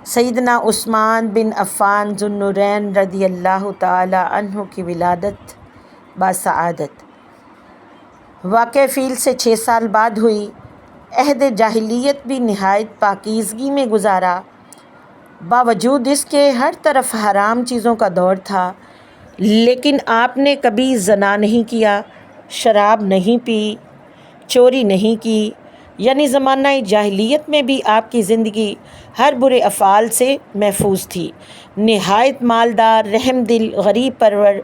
سیدنا عثمان بن عفان ذو النورین رضی اللہ تعالی عنہ کی ولادت باسعادت۔ واقع فیل سے 6 سال بعد ہوئی۔ عہد جاہلیت بھی نہایت پاکیزگی میں گزارا، باوجود اس کے ہر طرف حرام چیزوں کا دور تھا، لیکن آپ نے کبھی زنا نہیں کیا، شراب نہیں پی، چوری نہیں کی، یعنی زمانہ جاہلیت میں بھی آپ کی زندگی ہر برے افعال سے محفوظ تھی۔ نہایت مالدار، رحم دل، غریب پرور،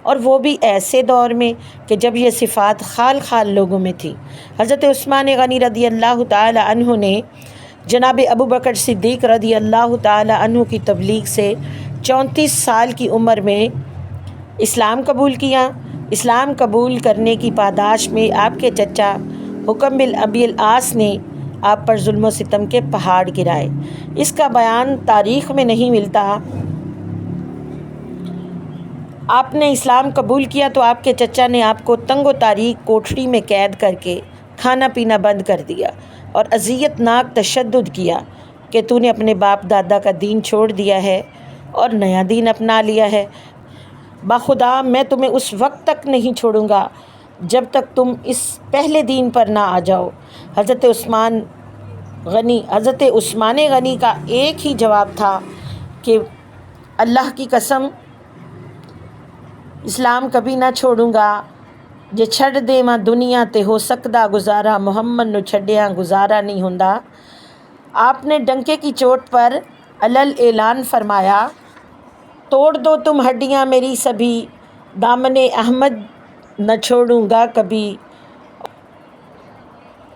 اور وہ بھی ایسے دور میں کہ جب یہ صفات خال خال لوگوں میں تھی۔ حضرت عثمان غنی رضی اللہ تعالی عنہ نے جناب ابو بکر صدیق رضی اللہ تعالی عنہ کی تبلیغ سے 34 سال کی عمر میں اسلام قبول کیا۔ اسلام قبول کرنے کی پاداش میں آپ کے چچا حکم بن ابی العاص نے آپ پر ظلم و ستم کے پہاڑ گرائے۔ اس کا بیان تاریخ میں نہیں ملتا۔ آپ نے اسلام قبول کیا تو آپ کے چچا نے آپ کو تنگ و تاریک کوٹھڑی میں قید کر کے کھانا پینا بند کر دیا اور اذیت ناک تشدد کیا کہ تو نے اپنے باپ دادا کا دین چھوڑ دیا ہے اور نیا دین اپنا لیا ہے۔ بخدا میں تمہیں اس وقت تک نہیں چھوڑوں گا جب تک تم اس پہلے دین پر نہ آ جاؤ۔ حضرت عثمان غنی کا ایک ہی جواب تھا کہ اللہ کی قسم اسلام کبھی نہ چھوڑوں گا، جے چھڑ دے ماں دنیا تے ہو سکدا گزارا، محمد نو چھڈیاں گزارا نہیں ہوندا۔ آپ نے ڈنکے کی چوٹ پر علل اعلان فرمایا، توڑ دو تم ہڈیاں میری سبھی، دامن احمد نہ چھوڑوں گا کبھی۔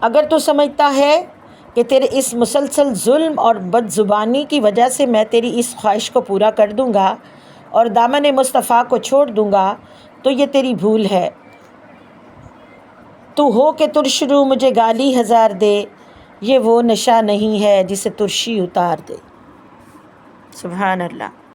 اگر تو سمجھتا ہے کہ تیرے اس مسلسل ظلم اور بد زبانی کی وجہ سے میں تیری اس خواہش کو پورا کر دوں گا اور دامن مصطفیٰ کو چھوڑ دوں گا تو یہ تیری بھول ہے۔ تو ہو کہ ترش رو مجھے گالی ہزار دے، یہ وہ نشہ نہیں ہے جسے ترشی اتار دے۔ سبحان اللہ۔